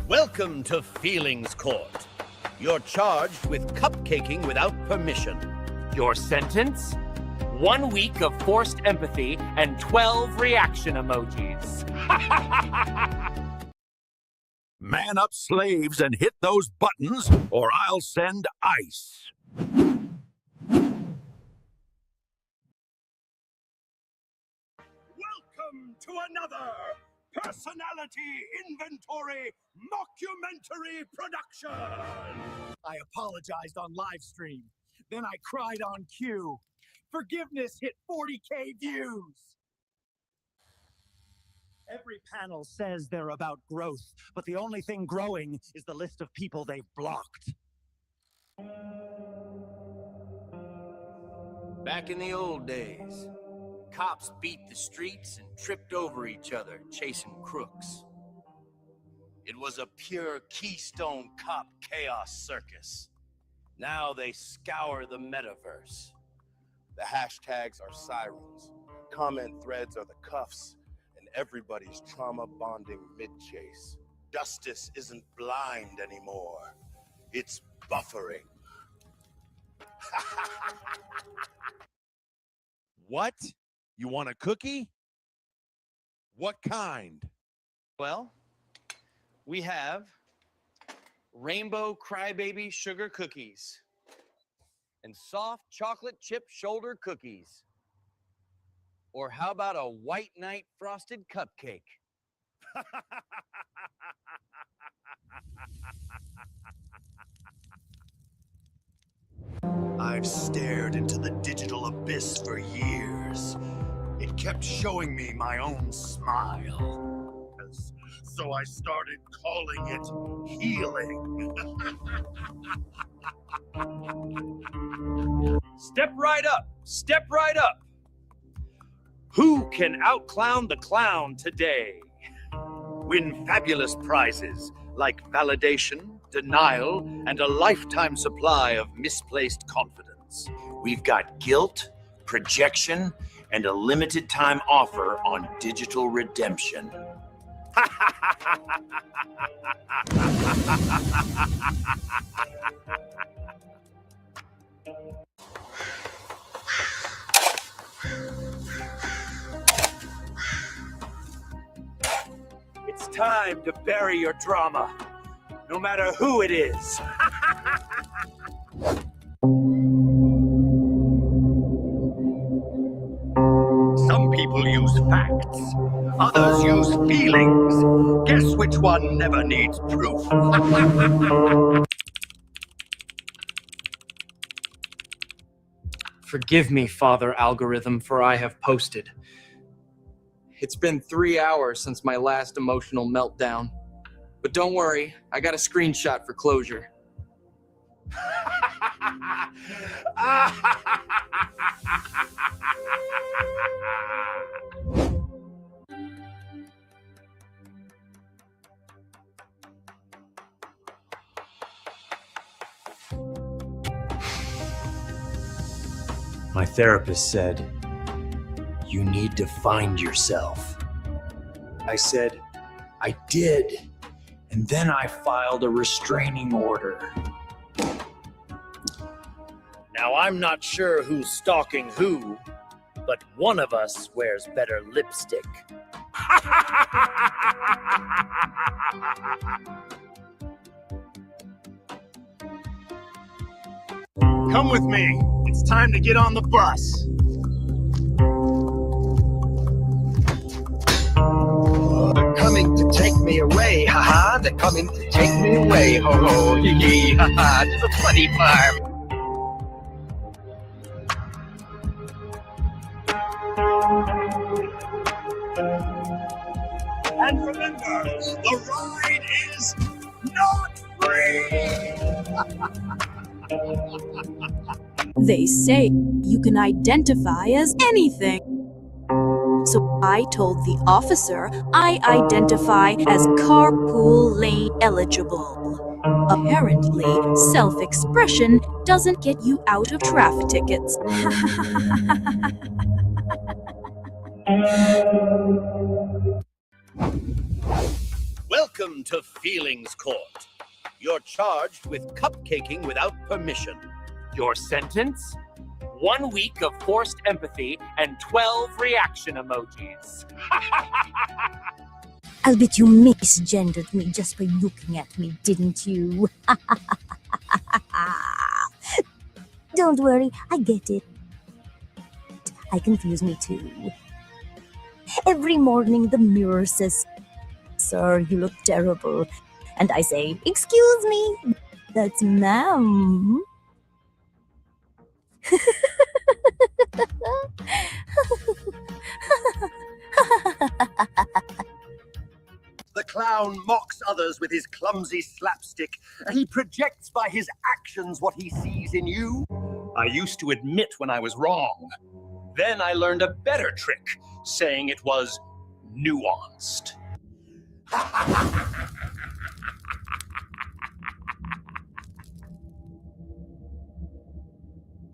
Welcome to Feelings Court. You're charged with cupcaking without permission. Your sentence? 1 week of forced empathy and 12 reaction emojis. Man up, slaves, and hit those buttons, or I'll send ice. Welcome to another Personality Inventory Mockumentary Production! I apologized on live stream. Then I cried on cue. Forgiveness hit 40K views. Every panel says they're about growth, but the only thing growing is the list of people they've blocked. Back in the old days, cops beat the streets and tripped over each other, chasing crooks. It was a pure Keystone Cop chaos circus. Now they scour the metaverse. The hashtags are sirens. Comment threads are the cuffs. And everybody's trauma bonding mid-chase. Justice isn't blind anymore. It's buffering. What? You want a cookie? What kind? Well, we have rainbow crybaby sugar cookies and soft chocolate chip shoulder cookies. Or how about a white night frosted cupcake? I've stared into the digital abyss for years. It kept showing me my own smile. So I started calling it healing. Step right up. Step right up. Who can outclown the clown today? Win fabulous prizes like validation, denial, and a lifetime supply of misplaced confidence. We've got guilt, projection, and a limited time offer on digital redemption. It's time to bury your drama, no matter who it is. Some people use facts. Others use feelings. Guess which one never needs proof? Forgive me, Father Algorithm, for I have posted. It's been 3 hours since my last emotional meltdown. But don't worry, I got a screenshot for closure. My therapist said, "You need to find yourself." I said, "I did." And then I filed a restraining order. Now, I'm not sure who's stalking who, but one of us wears better lipstick. Come with me. It's time to get on the bus. They're coming to take me away, haha. They're coming to take me away, ho ho, yee yee, haha, to the funny farm. And remember, the ride is not free. They say you can identify as anything. So I told the officer I identify as carpool lane eligible. Apparently, self-expression doesn't get you out of traffic tickets. Welcome to Feelings Court. You're charged with cupcaking without permission. Your sentence? 1 week of forced empathy and 12 reaction emojis. I'll bet you misgendered me just by looking at me, didn't you? Don't worry, I get it. I confuse me too. Every morning the mirror says, "Sir, you look terrible." And I say, "Excuse me, that's ma'am." The clown mocks others with his clumsy slapstick, and he projects by his actions what he sees in you. I used to admit when I was wrong. Then I learned a better trick, saying it was nuanced.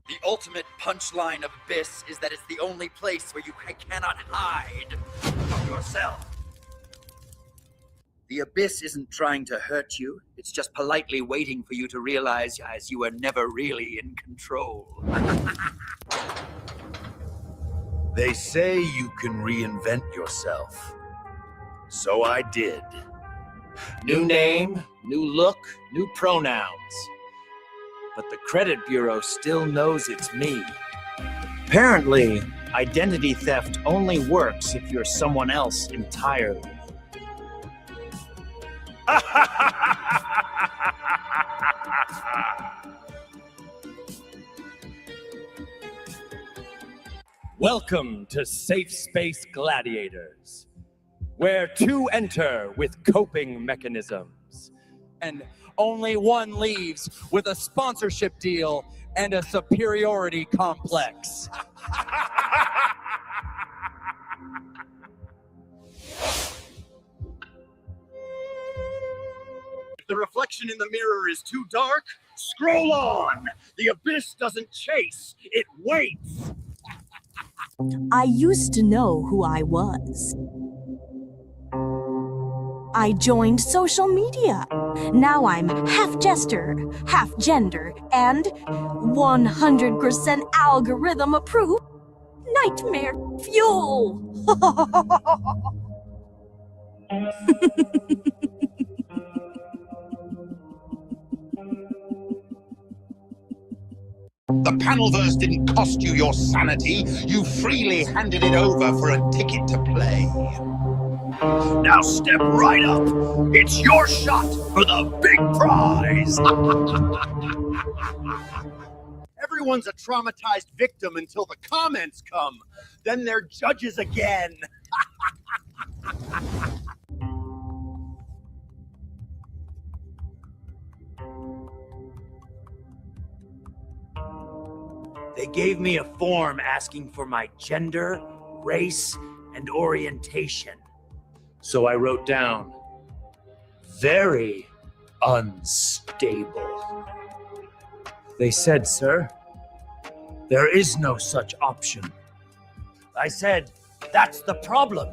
The ultimate punchline of Abyss is that it's the only place where you cannot hide from yourself. The Abyss isn't trying to hurt you. It's just politely waiting for you to realize as you are never really in control. They say you can reinvent yourself. So I did. New name, new look, new pronouns. But the credit bureau still knows it's me. Apparently, identity theft only works if you're someone else entirely. Welcome to Safe Space Gladiators, where two enter with coping mechanisms, and only one leaves with a sponsorship deal and a superiority complex. If the reflection in the mirror is too dark, scroll on. The Abyss doesn't chase, it waits. I used to know who I was. I joined social media. Now I'm half jester, half gender, and 100% algorithm approved. Nightmare fuel! The Panelverse didn't cost you your sanity. You freely handed it over for a ticket to play. Now step right up. It's your shot for the big prize. Everyone's a traumatized victim until the comments come. Then they're judges again. They gave me a form asking for my gender, race, and orientation. So I wrote down, very unstable. They said, "Sir, there is no such option." I said, "That's the problem."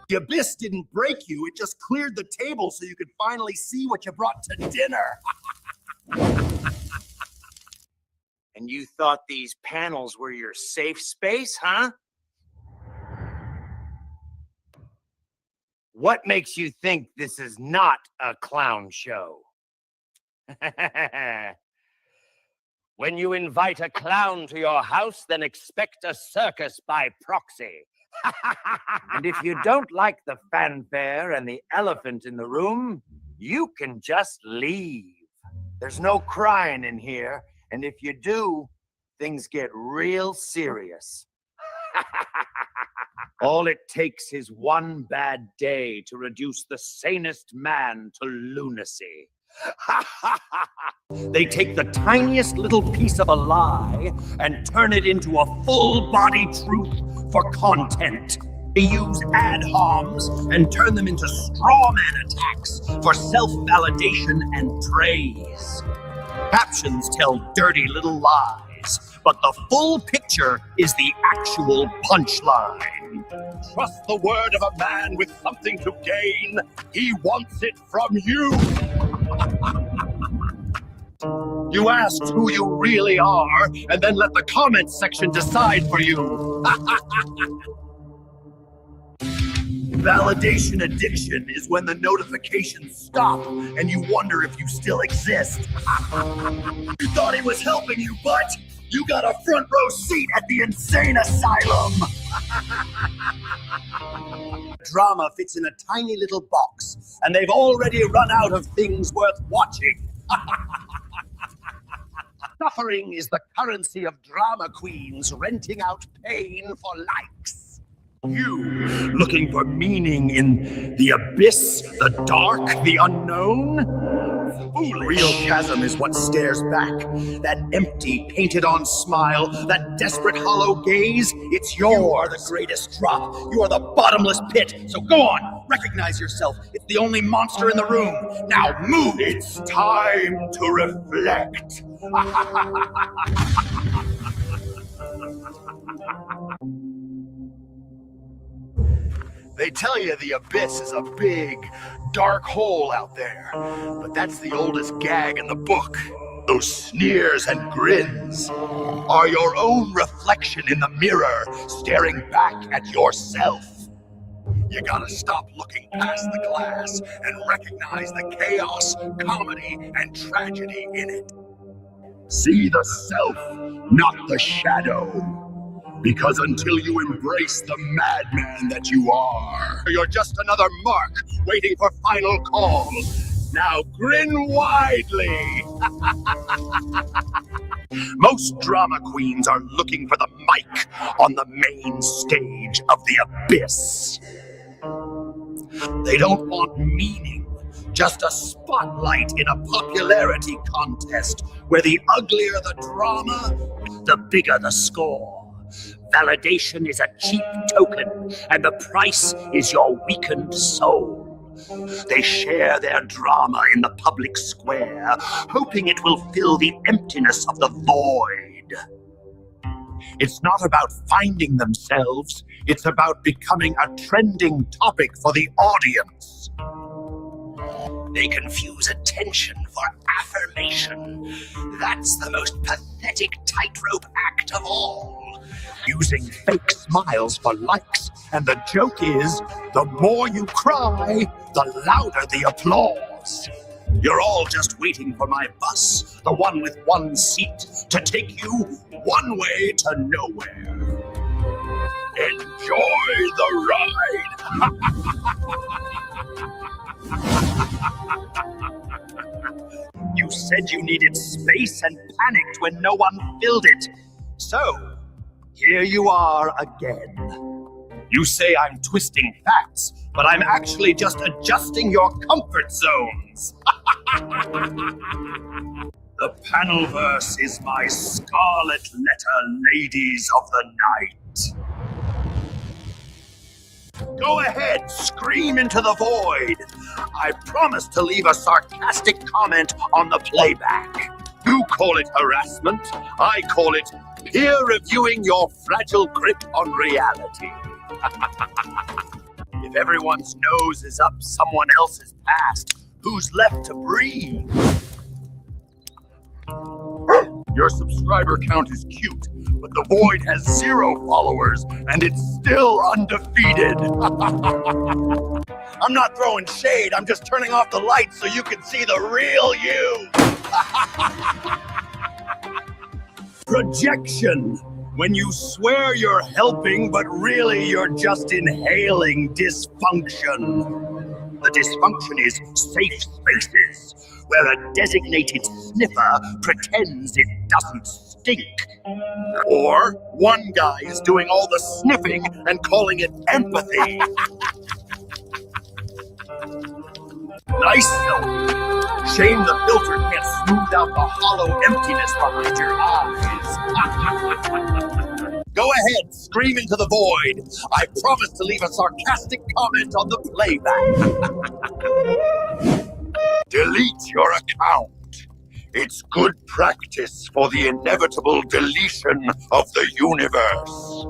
The Abyss didn't break you, it just cleared the table so you could finally see what you brought to dinner. And you thought these panels were your safe space, huh? What makes you think this is not a clown show? When you invite a clown to your house, then expect a circus by proxy. And if you don't like the fanfare and the elephant in the room, you can just leave. There's no crying in here, and if you do, things get real serious. All it takes is one bad day to reduce the sanest man to lunacy. They take the tiniest little piece of a lie and turn it into a full-body truth for content. They use ad homs and turn them into straw man attacks for self-validation and praise. Captions tell dirty little lies but the full picture is the actual punchline. Trust the word of a man with something to gain. He wants it from you. You asked who you really are, and then let the comments section decide for you. Validation addiction is when the notifications stop and you wonder if you still exist. You thought he was helping you, but you got a front row seat at the insane asylum. Drama fits in a tiny little box, and they've already run out of things worth watching. Suffering is the currency of drama queens renting out pain for likes. You, looking for meaning in the abyss, the dark, the unknown? Foolish. Real chasm is what stares back. That empty, painted-on smile, that desperate, hollow gaze, it's yours. You are the greatest drop. You are the bottomless pit. So go on, recognize yourself. It's the only monster in the room. Now move. It's time to reflect. They tell you the abyss is a big, dark hole out there, but that's the oldest gag in the book. Those sneers and grins are your own reflection in the mirror, staring back at yourself. You gotta stop looking past the glass and recognize the chaos, comedy, and tragedy in it. See the self, not the shadow. Because until you embrace the madman that you are, you're just another mark waiting for final call. Now grin widely. Most drama queens are looking for the mic on the main stage of the abyss. They don't want meaning, just a spotlight in a popularity contest where the uglier the drama, the bigger the score. Validation is a cheap token, and the price is your weakened soul. They share their drama in the public square, hoping it will fill the emptiness of the void. It's not about finding themselves, it's about becoming a trending topic for the audience. They confuse attention for affirmation. That's the most pathetic tightrope act of all. Using fake smiles for likes, and the joke is, the more you cry, the louder the applause. You're all just waiting for my bus, the one with one seat, to take you one way to nowhere. Enjoy the ride! You said you needed space and panicked when no one filled it. So, here you are again. You say I'm twisting facts, but I'm actually just adjusting your comfort zones. The panel verse is my scarlet letter, ladies of the night. Go ahead, scream into the void. I promise to leave a sarcastic comment on the playback. You call it harassment, I call it peer reviewing your fragile grip on reality. If everyone's nose is up someone else's past, who's left to breathe? Your subscriber count is cute, but the Void has 0 followers, and it's still undefeated. I'm not throwing shade, I'm just turning off the lights so you can see the real you. Projection. When you swear you're helping, but really you're just inhaling dysfunction. The dysfunction is safe spaces, where a designated sniffer pretends it doesn't stink. Or one guy is doing all the sniffing and calling it empathy. Nice selfie. Shame the filter can't smooth out the hollow emptiness behind your eyes. Go ahead, scream into the void. I promise to leave a sarcastic comment on the playback. Delete your account. It's good practice for the inevitable deletion of the universe.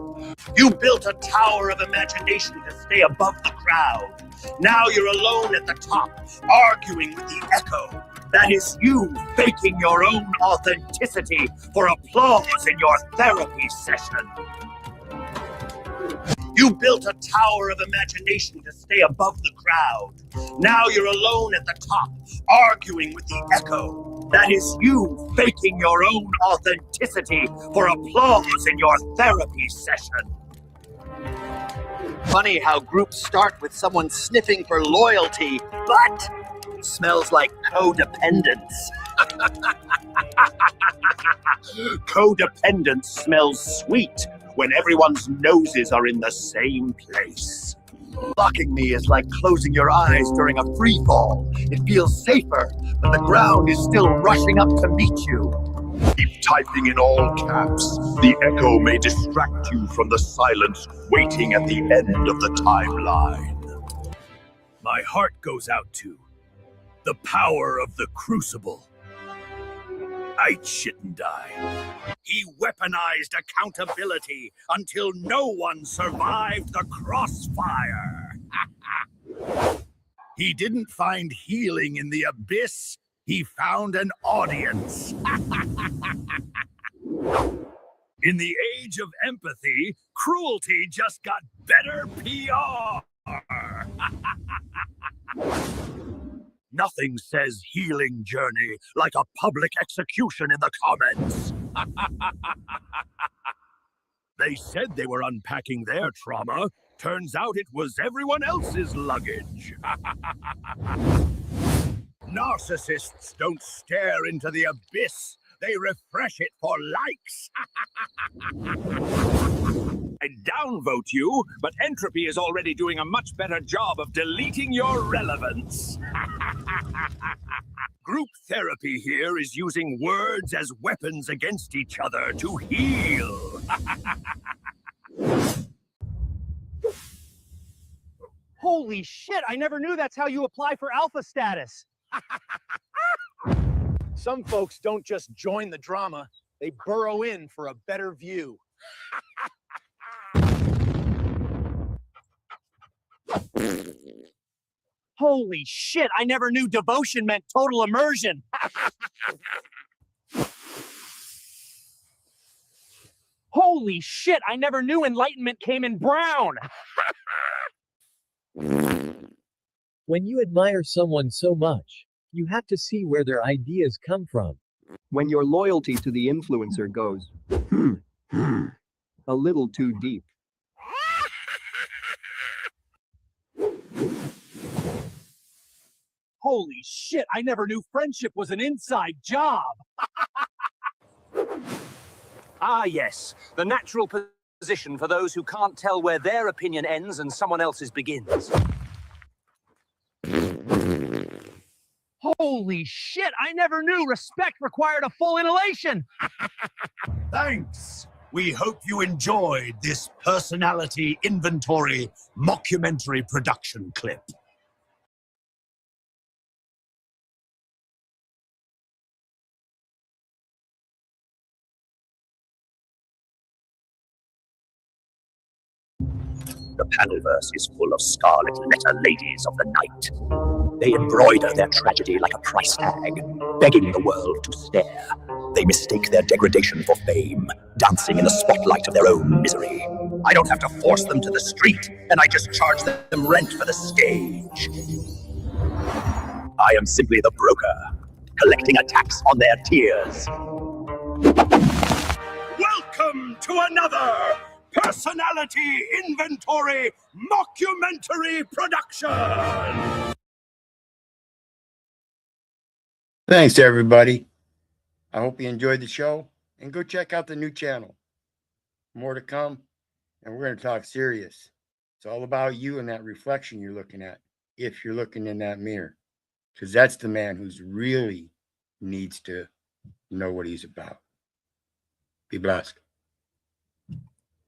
You built a tower of imagination to stay above the crowd. Now you're alone at the top, arguing with the echo. That is you faking your own authenticity for applause in your therapy session. You built a tower of imagination to stay above the crowd. Now you're alone at the top, arguing with the echo. That is you faking your own authenticity for applause in your therapy session. Funny how groups start with someone sniffing for loyalty, but smells like codependence. Codependence smells sweet when everyone's noses are in the same place. Blocking me is like closing your eyes during a free fall. It feels safer, but the ground is still rushing up to meet you. Keep typing in all caps. The echo may distract you from the silence waiting at the end of the timeline. My heart goes out to the power of the crucible. P.I.G.S.C.U.N.T.S. He weaponized accountability until no one survived the crossfire. He didn't find healing in the abyss. He found an audience. In the age of empathy, cruelty just got better PR. Nothing says healing journey like a public execution in the comments. They said they were unpacking their trauma. Turns out it was everyone else's luggage. Narcissists don't stare into the abyss. They refresh it for likes. I downvote you, but entropy is already doing a much better job of deleting your relevance. Group therapy here is using words as weapons against each other to heal. Holy shit, I never knew that's how you apply for alpha status. Some folks don't just join the drama, they burrow in for a better view. Holy shit, I never knew devotion meant total immersion. Holy shit, I never knew enlightenment came in brown. When you admire someone so much, you have to see where their ideas come from. When your loyalty to the influencer goes a little too deep. Holy shit, I never knew friendship was an inside job. Ah, yes, the natural position for those who can't tell where their opinion ends and someone else's begins. Holy shit, I never knew respect required a full inhalation. Thanks. We hope you enjoyed this personality inventory mockumentary production clip. The Panelverse is full of scarlet letter ladies of the night. They embroider their tragedy like a price tag, begging the world to stare. They mistake their degradation for fame, dancing in the spotlight of their own misery. I don't have to force them to the street, and I just charge them rent for the stage. I am simply the broker, collecting a tax on their tears. Welcome to another personality inventory mockumentary production. Thanks to everybody. I hope you enjoyed the show, and go check out the new channel. More to come, and we're going to talk serious. It's all about you and that reflection you're looking at, if you're looking in that mirror, because that's the man who's really needs to know what he's about. Be blessed.